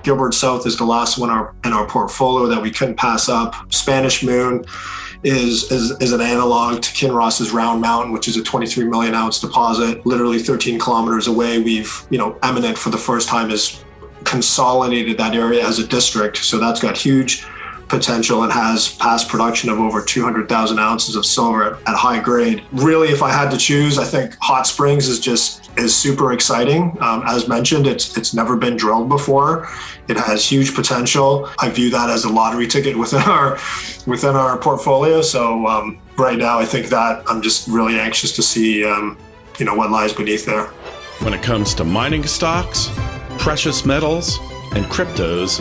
Gilbert South is the last one in our portfolio that we couldn't pass up. Spanish Moon is an analog to Kinross's Round Mountain, which is a 23 million ounce deposit, literally 13 kilometers away. We've, Eminent for the first time has consolidated that area as a district. So that's got huge potential and has past production of over 200,000 ounces of silver at high grade. Really, if I had to choose, I think Hot Springs is super exciting. As mentioned, it's never been drilled before. It has huge potential. I view that as a lottery ticket within our portfolio. So right now, I think that I'm just really anxious to see what lies beneath there. When it comes to mining stocks, precious metals, and cryptos,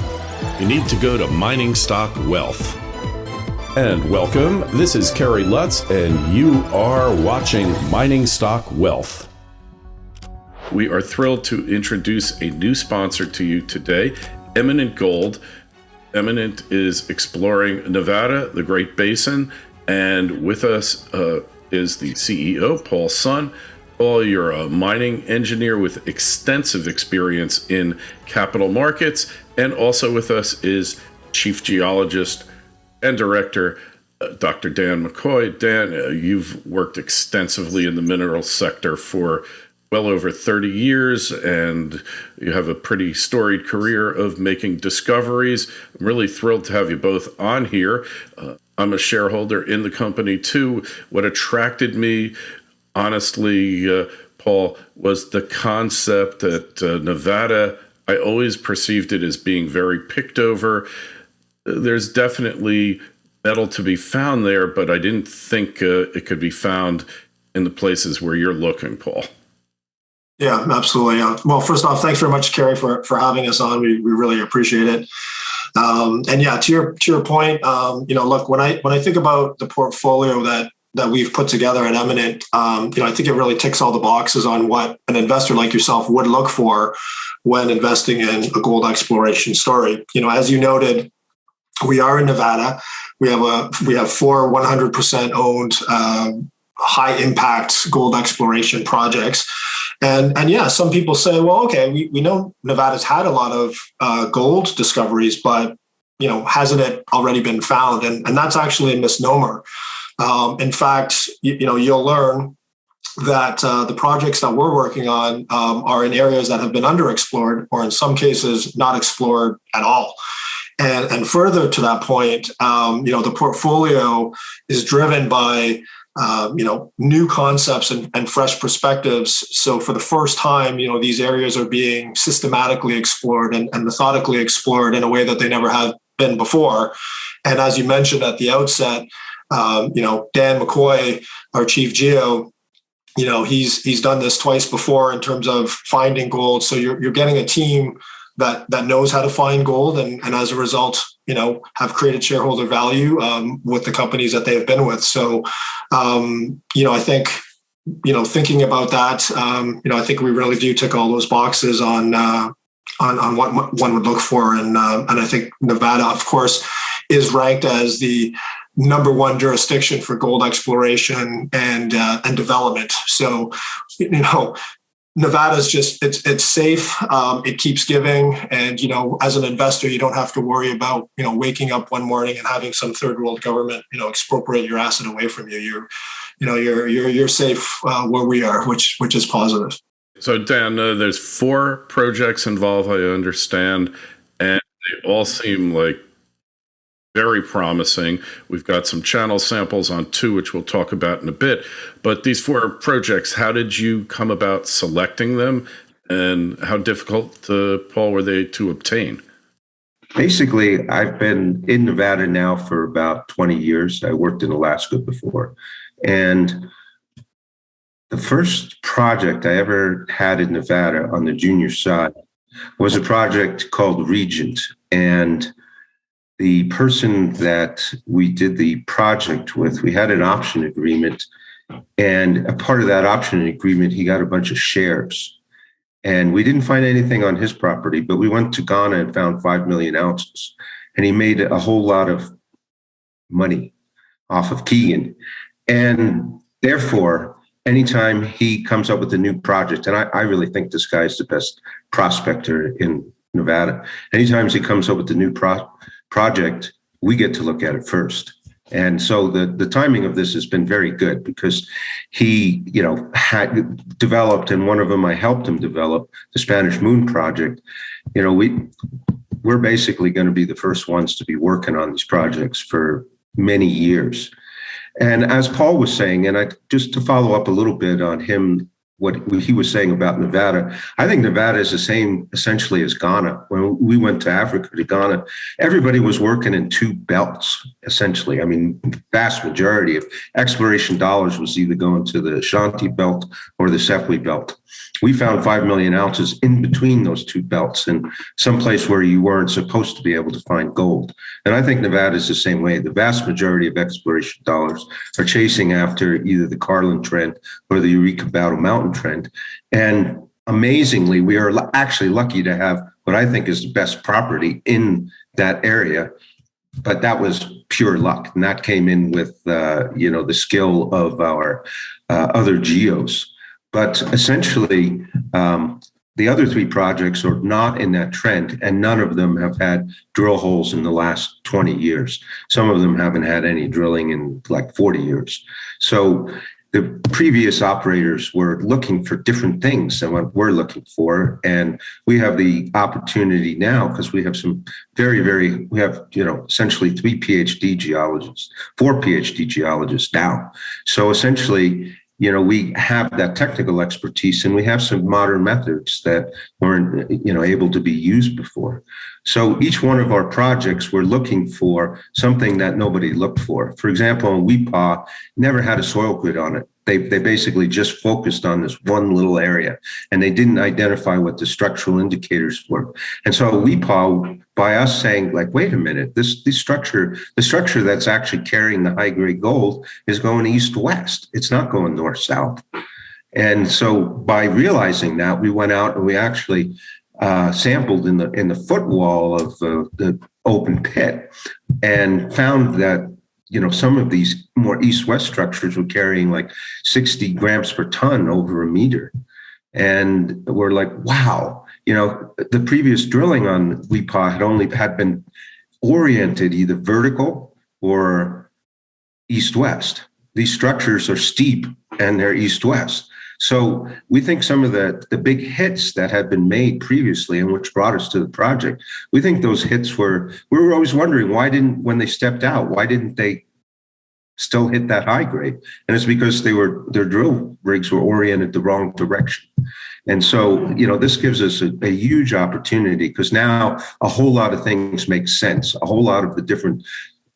you need to go to Mining Stock Wealth. And welcome, this is Kerry Lutz, and you are watching Mining Stock Wealth. We are thrilled to introduce a new sponsor to you today, Eminent Gold. Eminent is exploring Nevada, the Great Basin, and with us is the CEO, Paul Sun. Paul, you're a mining engineer with extensive experience in capital markets, and also with us is Chief Geologist and Director, Dr. Dan McCoy. Dan, you've worked extensively in the mineral sector for well over 30 years, and you have a pretty storied career of making discoveries. I'm really thrilled to have you both on here. I'm a shareholder in the company too. What attracted me, honestly, Paul, was the concept that Nevada, I always perceived it as being very picked over. There's definitely metal to be found there, but I didn't think it could be found in the places where you're looking, Paul. Yeah, absolutely. Well, first off, thanks very much, Kerry, for having us on. We really appreciate it. And yeah, to your point, look, when I think about the portfolio that we've put together at Eminent, I think it really ticks all the boxes on what an investor like yourself would look for when investing in a gold exploration story. As you noted, we are in Nevada. We have four 100% owned high impact gold exploration projects. And yeah, some people say, well, okay, we know Nevada's had a lot of gold discoveries, but hasn't it already been found? And that's actually a misnomer. In fact, you'll learn that the projects that we're working on are in areas that have been underexplored, or in some cases not explored at all. And further to that point, the portfolio is driven by new concepts and fresh perspectives. So for the first time, these areas are being systematically explored and methodically explored in a way that they never have been before. And as you mentioned at the outset, Dan McCoy, our chief geo, he's done this twice before in terms of finding gold. So you're getting a team that knows how to find gold, and as a result, have created shareholder value with the companies that they have been with. So, I think, thinking about that, I think we really do tick all those boxes on what one would look for, and I think Nevada, of course, is ranked as the number one jurisdiction for gold exploration and development. So, Nevada's just, it's safe. It keeps giving. And, as an investor, you don't have to worry about, waking up one morning and having some third world government, expropriate your asset away from you. You're safe where we are, which is positive. So Dan, there's 4 projects involved, I understand, and they all seem like very promising. We've got some channel samples on 2, which we'll talk about in a bit. But these 4 projects, how did you come about selecting them, and how difficult, Paul, were they to obtain? Basically, I've been in Nevada now for about 20 years. I worked in Alaska before. And the first project I ever had in Nevada on the junior side was a project called Regent. And the person that we did the project with, we had an option agreement, and a part of that option agreement, he got a bunch of shares. And we didn't find anything on his property, but we went to Ghana and found 5 million ounces. And he made a whole lot of money off of Keegan. And therefore, anytime he comes up with a new project, and I really think this guy is the best prospector in Nevada. Anytime he comes up with a new project, we get to look at it first. And so the timing of this has been very good because he, had developed, and one of them I helped him develop, the Spanish Moon Project. We're basically going to be the first ones to be working on these projects for many years. And as Paul was saying, and just to follow up a little bit on him, what he was saying about Nevada, I think Nevada is the same essentially as Ghana. When we went to Africa, to Ghana, everybody was working in two belts, essentially. I mean, vast majority of exploration dollars was either going to the Ashanti belt or the Sepwi belt. We found 5 million ounces in between those two belts in some place where you weren't supposed to be able to find gold. And I think Nevada is the same way. The vast majority of exploration dollars are chasing after either the Carlin Trend or the Eureka Battle Mountain Trend. And amazingly, we are actually lucky to have what I think is the best property in that area. But that was pure luck. And that came in with, the skill of our other geos. But essentially, the other three projects are not in that trend, and none of them have had drill holes in the last 20 years. Some of them haven't had any drilling in like 40 years. So the previous operators were looking for different things than what we're looking for. And we have the opportunity now because we have some we have, essentially 3 PhD geologists, 4 PhD geologists now. So essentially, we have that technical expertise, and we have some modern methods that weren't, able to be used before. So each one of our projects, we're looking for something that nobody looked for. For example, Weepah never had a soil grid on it. They basically just focused on this one little area, and they didn't identify what the structural indicators were. And so Weepah, by us saying, like, wait a minute, the structure that's actually carrying the high grade gold is going east-west. It's not going north-south. And so by realizing that, we went out and we actually sampled in the footwall of the open pit and found that some of these more east-west structures were carrying like 60 grams per ton over a meter. And we're like, wow, the previous drilling on Weepah had been oriented either vertical or east-west. These structures are steep and they're east-west. So we think some of the big hits that had been made previously and which brought us to the project, we think those hits we were always wondering when they stepped out, why didn't they still hit that high grade? And it's because their drill rigs were oriented the wrong direction. And so, this gives us a huge opportunity because now a whole lot of things make sense. A whole lot of the different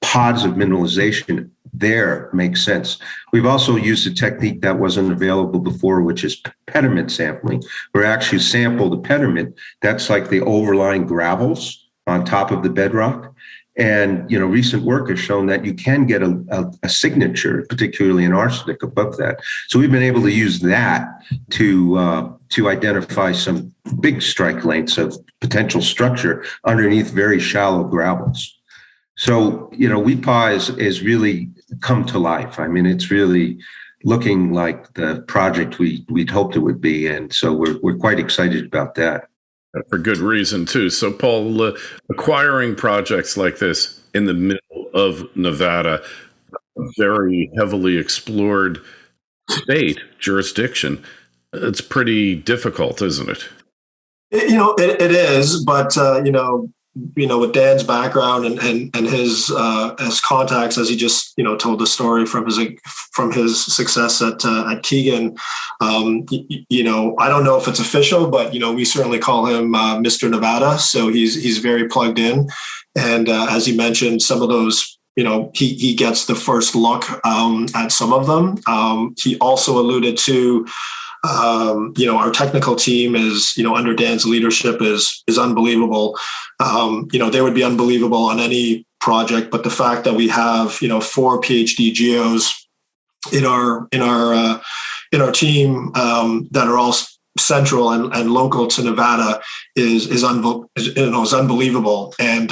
pods of mineralization there makes sense. We've also used a technique that wasn't available before, which is pediment sampling. We actually sample the pediment. That's like the overlying gravels on top of the bedrock. And, recent work has shown that you can get a signature, particularly in arsenic, above that. So we've been able to use that to identify some big strike lengths of potential structure underneath very shallow gravels. So, Weepah is really come to life. I mean, it's really looking like the project we'd hoped it would be. And so we're quite excited about that. For good reason, too. So, Paul, acquiring projects like this in the middle of Nevada, a very heavily explored state jurisdiction, it's pretty difficult, isn't it? It is, but with Dan's background and his contacts, as he just told the story from his success at Keegan. I don't know if it's official, but we certainly call him Mr. Nevada. So he's very plugged in, and as he mentioned, some of those. He gets the first look at some of them. He also alluded to. Our technical team is, under Dan's leadership is unbelievable. They would be unbelievable on any project, but the fact that we have, 4 PhD geos in our team that are all central and local to Nevada is unbelievable. And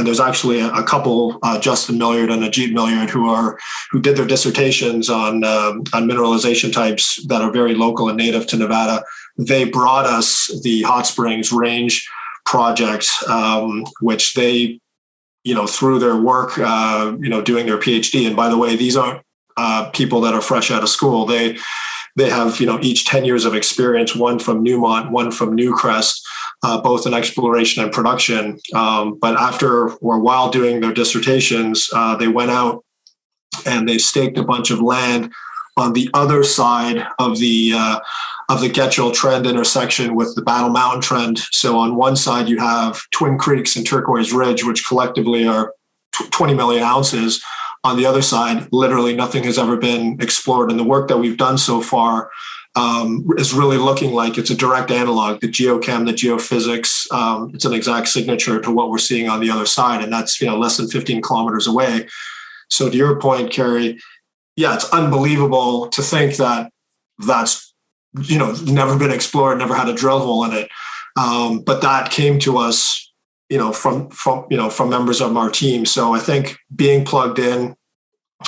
there's actually a couple, Justin Milliard and Ajit Milliard, who did their dissertations on mineralization types that are very local and native to Nevada. They brought us the Hot Springs Range project, which they, through their work, doing their PhD. And by the way, these aren't people that are fresh out of school. They have, each 10 years of experience, one from Newmont, one from Newcrest, both in exploration and production. But after or while doing their dissertations, they went out and they staked a bunch of land on the other side of the Getchell Trend intersection with the Battle Mountain Trend. So on one side, you have Twin Creeks and Turquoise Ridge, which collectively are 20 million ounces. On the other side, literally nothing has ever been explored. And the work that we've done so far is really looking like it's a direct analog. The geochem, the geophysics, it's an exact signature to what we're seeing on the other side. And that's, less than 15 kilometers away. So to your point, Kerry, yeah, it's unbelievable to think that that's, never been explored, never had a drill hole in it. But that came to us, from members of our team. So I think being plugged in,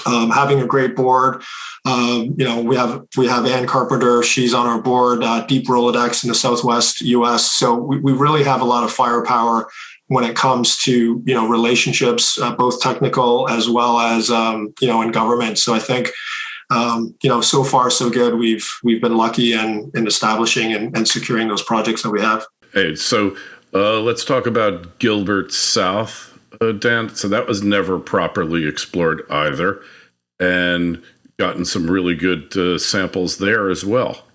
having a great board, we have Ann Carpenter. She's on our board, deep Rolodex in the Southwest US. So we really have a lot of firepower when it comes to, relationships, both technical as well as, in government. So I think, so far so good. We've been lucky in establishing and securing those projects that we have. Hey, so let's talk about Gilbert South, Dan. So that was never properly explored either, and gotten some really good samples there as well.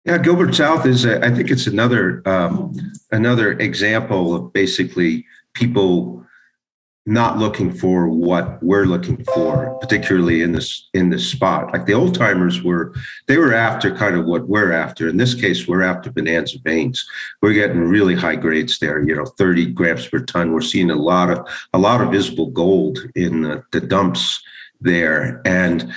Yeah, Gilbert South is, I think it's another example of basically people not looking for what we're looking for, particularly in this spot. Like the old timers they were after kind of what we're after. In this case, we're after bonanza veins. We're getting really high grades there, 30 grams per ton. We're seeing a lot of visible gold in the dumps there. And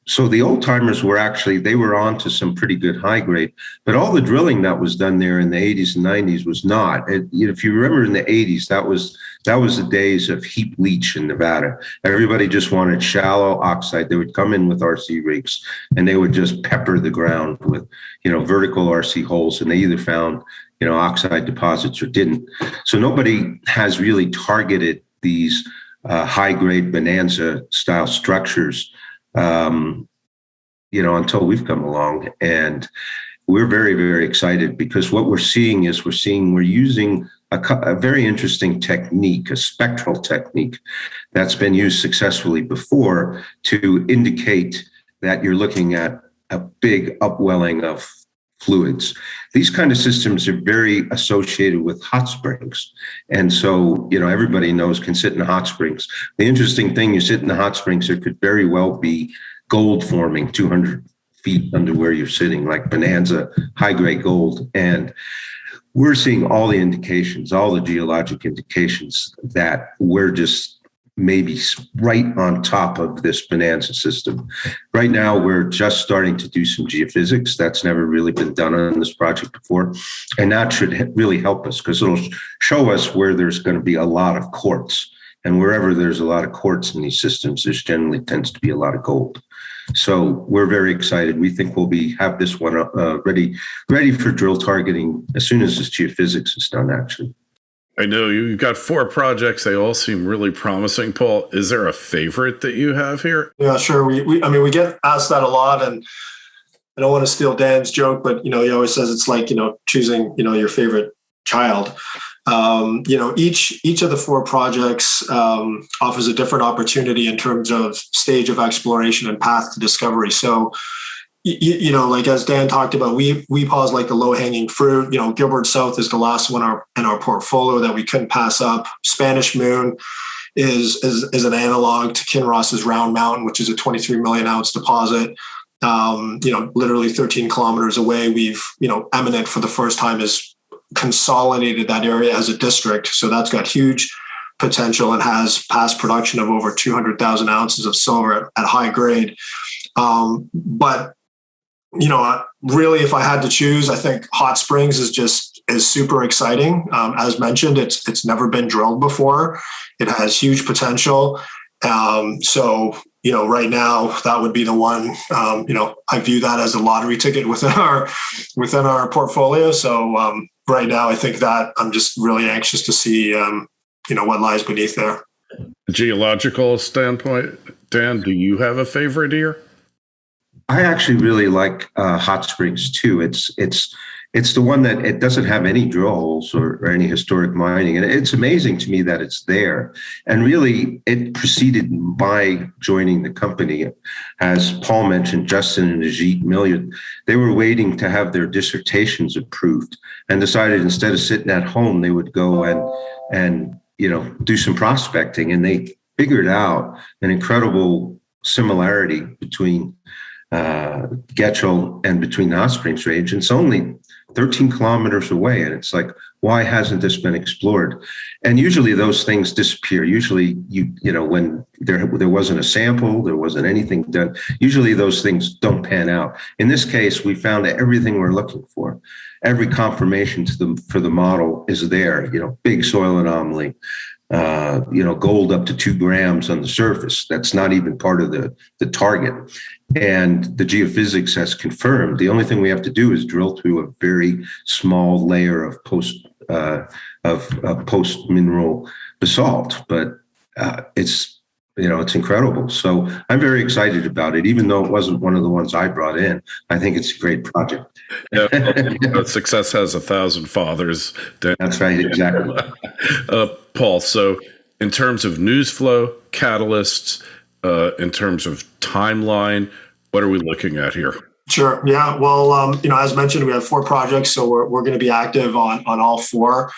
so the old timers they were on to some pretty good high grade, but all the drilling that was done there in the 80s and 90s was not. If you remember in the 80s, that was the days of heap leach in Nevada. Everybody just wanted shallow oxide. They would come in with RC rigs and they would just pepper the ground with, vertical RC holes, and they either found, oxide deposits or didn't. So nobody has really targeted these high-grade bonanza-style structures, until we've come along. And we're very, very excited because what we're seeing is we're using a very interesting technique, a spectral technique that's been used successfully before to indicate that you're looking at a big upwelling of fluids. These kind of systems are very associated with hot springs. And so, everybody can sit in hot springs. The interesting thing, you sit in the hot springs, there could very well be gold forming 200 feet under where you're sitting, like bonanza, high-grade gold. And we're seeing all the indications, all the geologic indications that we're just maybe right on top of this bonanza system. Right now, we're just starting to do some geophysics. That's never really been done on this project before. And that should really help us because it'll show us where there's going to be a lot of quartz. And wherever there's a lot of quartz in these systems, there's generally tends to be a lot of gold. So we're very excited. We think we'll have this one ready for drill targeting as soon as this geophysics is done, actually. I know you've got 4 projects. They all seem really promising. Paul, is there a favorite that you have here? Yeah, sure. We get asked that a lot, and I don't want to steal Dan's joke, but he always says it's like choosing your favorite child. Each of the 4 projects offers a different opportunity in terms of stage of exploration and path to discovery. So, like as Dan talked about, Weepah is like the low-hanging fruit. Gilbert South is the last one in our portfolio that we couldn't pass up. Spanish Moon is an analog to Kinross's Round Mountain, which is a 23 million ounce deposit. Literally 13 kilometers away. We've, Eminent for the first time has consolidated that area as a district. So that's got huge potential and has past production of over 200,000 ounces of silver at high grade. But really, if I had to choose, I think Hot Springs is super exciting. As mentioned, it's never been drilled before. It has huge potential. So right now that would be the one. I view that as a lottery ticket within our portfolio. So right now, I think that I'm just really anxious to see, what lies beneath there. Geological standpoint, Dan, do you have a favorite here? I actually really like Hot Springs too. It's the one that it doesn't have any drill holes or any historic mining, and it's amazing to me that it's there. And really, it preceded my joining the company. As Paul mentioned, Justin and Ajit Milliard, they were waiting to have their dissertations approved, and decided instead of sitting at home, they would go and do some prospecting, and they figured out an incredible similarity between Getchell and between the Hot Springs Range. And it's only 13 kilometers away. And it's like, why hasn't this been explored? And usually those things disappear. Usually, when there wasn't a sample, there wasn't anything done, usually those things don't pan out. In this case, we found everything we're looking for. Every confirmation for the model is there, big soil anomaly, gold up to 2 grams on the surface. That's not even part of the target. And the geophysics has confirmed. The only thing we have to do is drill through a very small layer of post mineral basalt. But it's incredible. So I'm very excited about it, even though it wasn't one of the ones I brought in. I think it's a great project. Yeah, success has 1,000 fathers. Dan. That's right, exactly. Paul, so in terms of news flow, catalysts, in terms of timeline, what are we looking at here? Sure. Yeah. Well, as mentioned, we have 4 projects, so we're going to be active on all 4,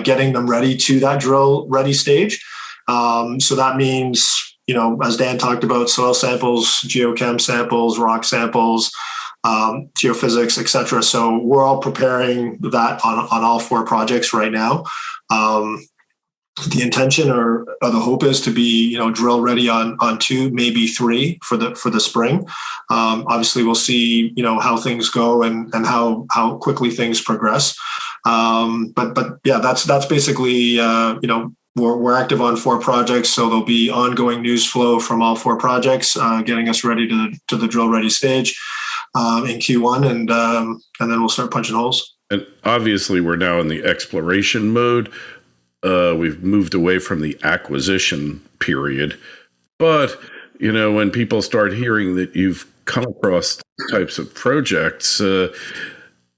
getting them ready to that drill ready stage. So that means, as Dan talked about, soil samples, geochem samples, rock samples, geophysics, et cetera. So we're all preparing that on all 4 projects right now. The intention or the hope is to be, drill ready on 2, maybe 3 for the spring. Obviously, we'll see, how things go and how quickly things progress. But yeah, that's basically, we're active on 4 projects, so there'll be ongoing news flow from all 4 projects, getting us ready to the drill ready stage in Q1, and then we'll start punching holes. And obviously, we're now in the exploration mode. We've moved away from the acquisition period. But, when people start hearing that you've come across types of projects,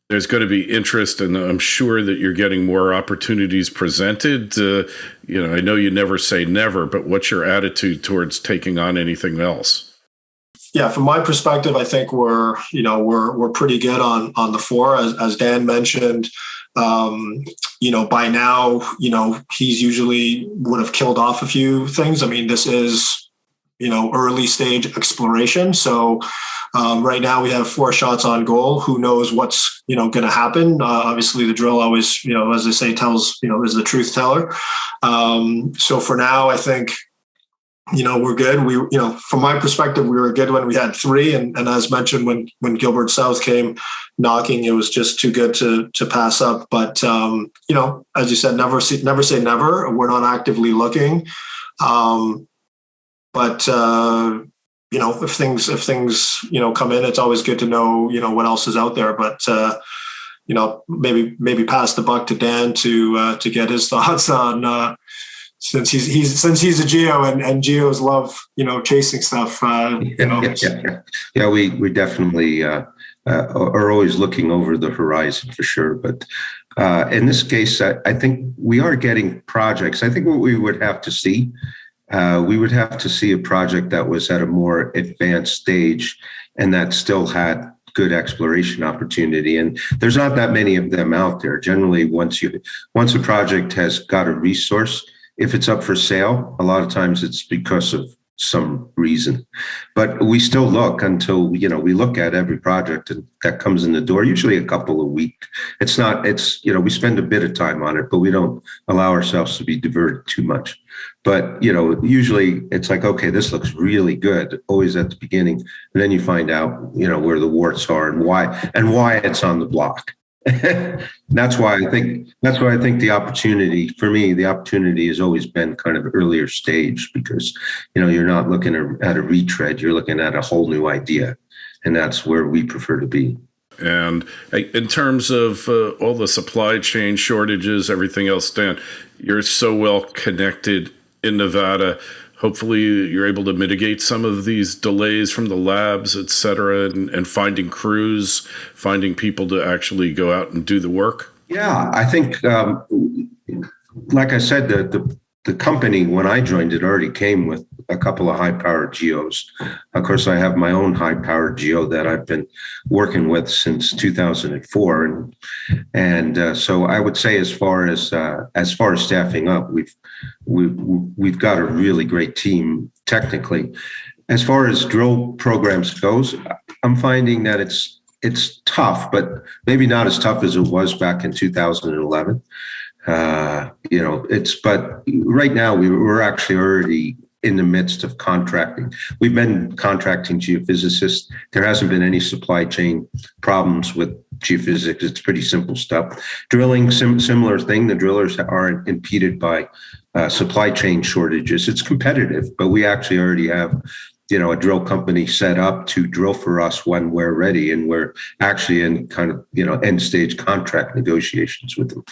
there's going to be interest, and I'm sure that you're getting more opportunities presented. I know you never say never, but what's your attitude towards taking on anything else? Yeah, from my perspective, I think we're pretty good on the 4, as Dan mentioned. By now, he's usually would have killed off a few things. I mean, this is, early stage exploration. So right now we have 4 shots on goal. Who knows what's, going to happen? Obviously the drill always, as they say, tells, is the truth teller. So for now, I think, we're good. We, from my perspective, we were good when we had 3. And as mentioned, when Gilbert South came knocking, it was just too good to pass up. But, as you said, never say never. We're not actively looking. But if things, come in, it's always good to know, what else is out there. But, maybe pass the buck to Dan to get his thoughts on, since he's a geo and geos love, chasing stuff. Yeah, we definitely are always looking over the horizon for sure. But in this case, I think we are getting projects. I think what we would have to see, we would have to see a project that was at a more advanced stage and that still had good exploration opportunity. And there's not that many of them out there. Generally, once a project has got a resource, if it's up for sale, a lot of times it's because of some reason. But we still look until, we look at every project that comes in the door, usually a couple a week. We spend a bit of time on it, but we don't allow ourselves to be diverted too much. But, usually it's like, okay, this looks really good, always at the beginning. And then you find out, where the warts are and why it's on the block. That's why I think the opportunity for me, the opportunity has always been kind of earlier stage, because, you're not looking at a retread, you're looking at a whole new idea. And that's where we prefer to be. And in terms of all the supply chain shortages, everything else, Dan, you're so well connected in Nevada. Hopefully you're able to mitigate some of these delays from the labs, et cetera, and finding crews, finding people to actually go out and do the work. Yeah, I think, like I said, the company, when I joined it, already came with a couple of high-powered geos. Of course, I have my own high-powered geo that I've been working with since 2004, and so I would say, as far as staffing up, we've got a really great team technically. As far as drill programs goes, I'm finding that it's tough, but maybe not as tough as it was back in 2011. But right now we're actually already in the midst of contracting. We've been contracting geophysicists. There hasn't been any supply chain problems with geophysics. It's pretty simple stuff. Drilling, similar thing. The drillers aren't impeded by supply chain shortages. It's competitive, but we actually already have a drill company set up to drill for us when we're ready, and we're actually in kind of end stage contract negotiations with them.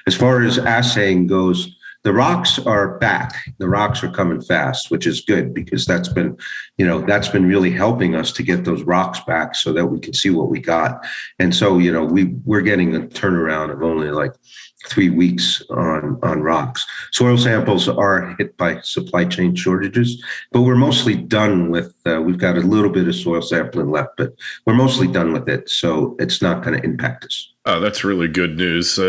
As far as assaying goes, the rocks are back. The rocks are coming fast, which is good, because that's been really helping us to get those rocks back so that we can see what we got. And so we're getting a turnaround of only like 3 weeks on rocks. Soil samples are hit by supply chain shortages, but we're mostly done with, we've got a little bit of soil sampling left, but we're mostly done with it. So it's not going to impact us. Oh, that's really good news,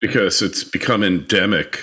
because it's become endemic.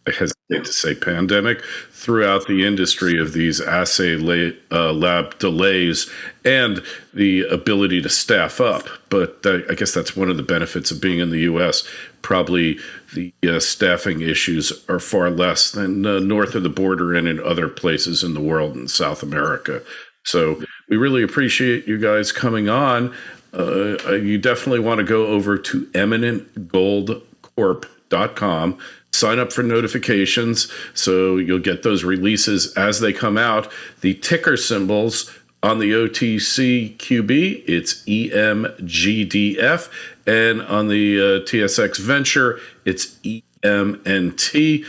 I hesitate to say pandemic, throughout the industry of these assay lab delays and the ability to staff up. But I guess that's one of the benefits of being in the U.S. Probably the staffing issues are far less than north of the border and in other places in the world in South America. So we really appreciate you guys coming on. You definitely want to go over to eminentgoldcorp.com. Sign up for notifications so you'll get those releases as they come out. The ticker symbols on the OTC QB, it's EMGDF, and on the TSX Venture, it's EMNT.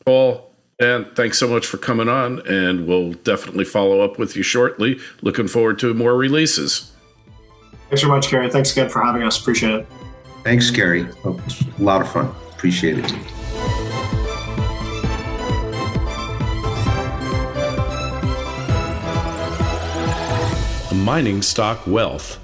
Paul, Dan, thanks so much for coming on, and we'll definitely follow up with you shortly. Looking forward to more releases. Thanks very much, Gary. Thanks again for having us. Appreciate it. Thanks, Gary. Oh, it's a lot of fun. Appreciate it. Mining Stock Wealth.